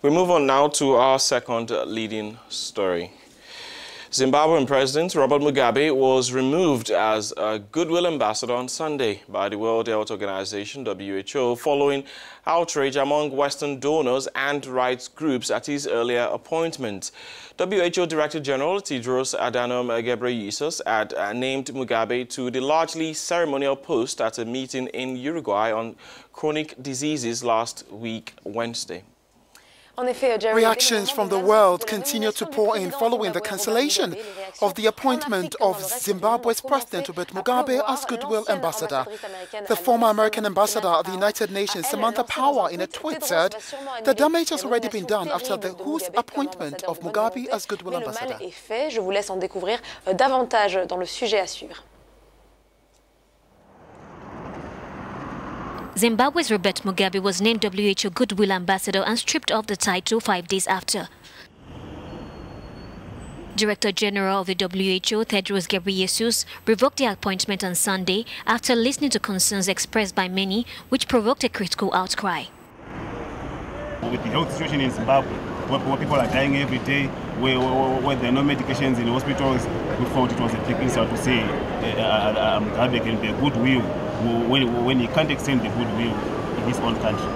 We move on now to our second leading story. Zimbabwean President Robert Mugabe was removed as a goodwill ambassador on Sunday by the World Health Organization, WHO, following outrage among Western donors and rights groups at his earlier appointment. WHO Director General Tedros Adhanom Ghebreyesus had named Mugabe to the largely ceremonial post at a meeting in Uruguay on chronic diseases last week, Wednesday. Reactions from the world continue to pour in following the cancellation of the appointment of Zimbabwe's President Robert Mugabe as goodwill ambassador. The former American ambassador at the United Nations, Samantha Power, in a tweet said the damage has already been done after the WHO's appointment of Mugabe as goodwill ambassador. Je vous laisse en découvrir davantage dans le sujet à suivre. Zimbabwe's Robert Mugabe was named WHO Goodwill Ambassador and stripped of the title 5 days after. Director General of the WHO, Tedros Ghebreyesus, revoked the appointment on Sunday after listening to concerns expressed by many, which provoked a critical outcry. With the health situation in Zimbabwe, where people are dying every day, where there are no medications in hospitals, we thought it was a big insult to say Mugabe can be a goodwill when he can't extend the goodwill in his own country.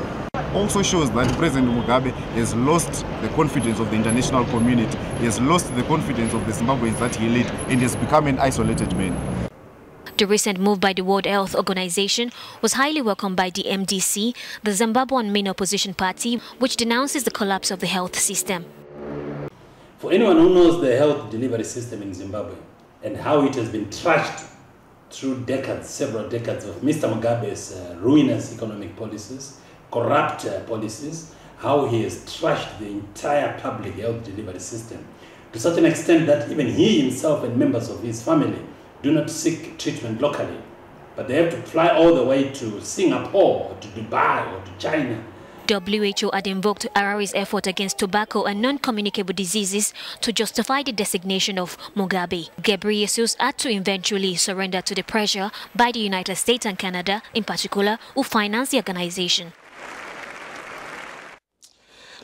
Also shows that President Mugabe has lost the confidence of the international community. He has lost the confidence of the Zimbabweans that he led and has become an isolated man. The recent move by the World Health Organization was highly welcomed by the MDC, the Zimbabwean main opposition party, which denounces the collapse of the health system. For anyone who knows the health delivery system in Zimbabwe and how it has been trashed through decades, several decades of Mr. Mugabe's ruinous economic policies, corrupt policies, how he has trashed the entire public health delivery system to such an extent that even he himself and members of his family do not seek treatment locally, but they have to fly all the way to Singapore, or to Dubai, or to China. WHO had invoked Harari's effort against tobacco and non-communicable diseases to justify the designation of Mugabe. Ghebreyesus had to eventually surrender to the pressure by the United States and Canada, in particular, who finance the organization.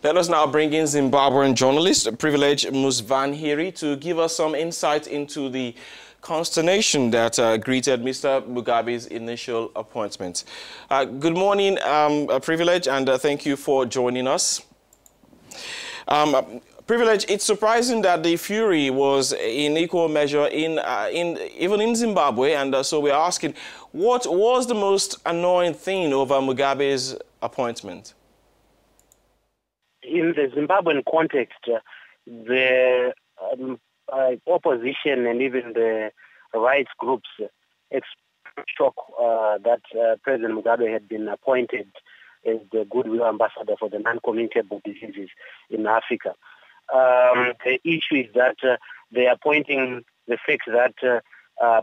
Let us now bring in Zimbabwean journalist Privilege Musvanhiri to give us some insight into the consternation that greeted Mr. Mugabe's initial appointment. Good morning, Privilege, and thank you for joining us. Privilege, it's surprising that the fury was in equal measure even in Zimbabwe, and so we're asking, what was the most annoying thing over Mugabe's appointment? In the Zimbabwean context, the opposition and even the rights groups expressed shock that President Mugabe had been appointed as the goodwill ambassador for the non-communicable diseases in Africa. The issue is that they are pointing the fact that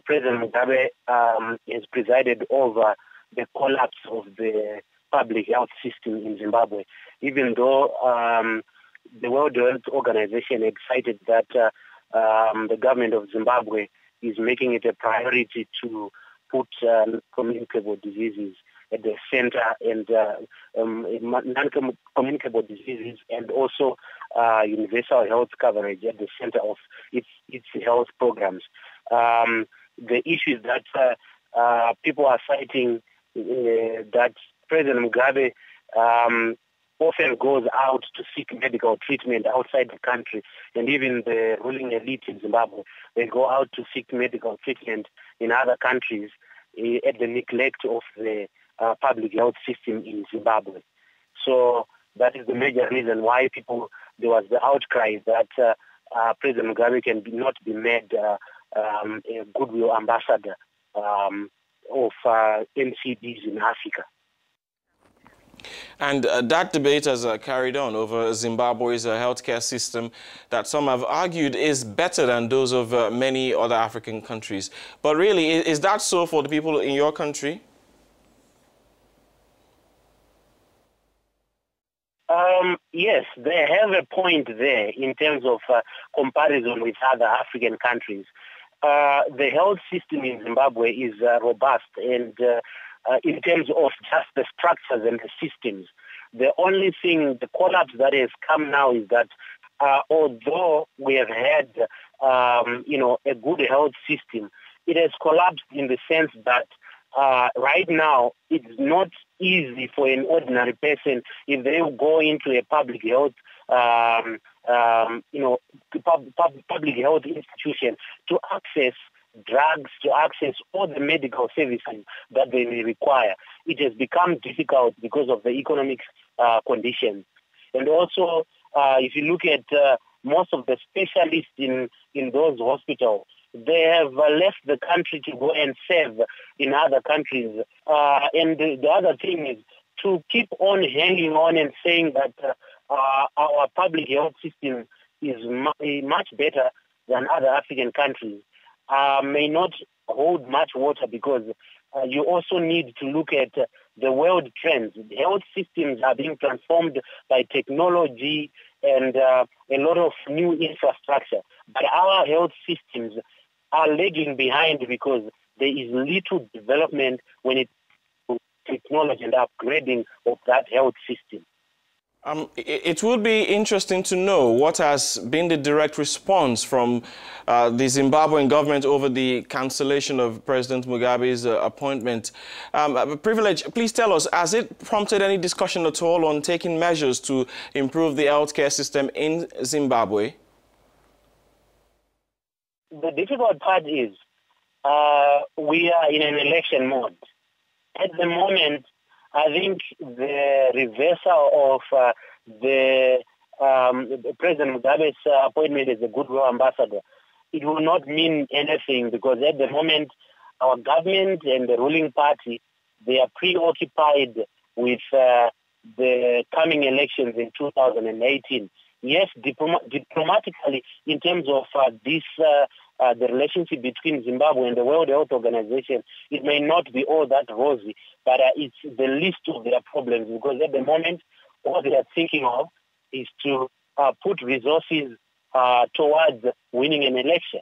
President Mugabe has presided over the collapse of the public health system in Zimbabwe, even though the World Health Organization had cited that the government of Zimbabwe is making it a priority to put communicable diseases at the center, and non-communicable diseases and also universal health coverage at the center of its health programs. The issue is that people are citing that President Mugabe often goes out to seek medical treatment outside the country, and even the ruling elite in Zimbabwe, they go out to seek medical treatment in other countries at the neglect of the public health system in Zimbabwe. So that is the major reason why there was the outcry that President Mugabe not be made a goodwill ambassador of NCDs in Africa. And that debate has carried on over Zimbabwe's healthcare system that some have argued is better than those of many other African countries. But really, is that so for the people in your country? Yes, they have a point there in terms of comparison with other African countries. The health system in Zimbabwe is robust, and in terms of just the structures and the systems, The only thing, the collapse that has come now is that although we have had, a good health system, it has collapsed in the sense that right now it's not easy for an ordinary person if they go into a public health, public health institution to access drugs, to access all the medical services that they may require. It has become difficult because of the economic conditions. And also, if you look at most of the specialists in those hospitals, they have left the country to go and serve in other countries. And the other thing is to keep on hanging on and saying that our public health system is much better than other African countries may not hold much water, because you also need to look at the world trends. The health systems are being transformed by technology and a lot of new infrastructure. But our health systems are lagging behind because there is little development when it comes to technology and upgrading of that health system. It would be interesting to know what has been the direct response from the Zimbabwean government over the cancellation of President Mugabe's appointment. Privilege, please tell us, has it prompted any discussion at all on taking measures to improve the healthcare system in Zimbabwe? The difficult part is we are in an election mode. At the moment, I think the reversal of the President Mugabe's appointment as a goodwill ambassador, it will not mean anything, because at the moment our government and the ruling party, they are preoccupied with the coming elections in 2018. Yes, diplomatically, in terms of the relationship between Zimbabwe and the World Health Organization, it may not be all that rosy, but it's the least of their problems, because at the moment, what they are thinking of is to put resources towards winning an election.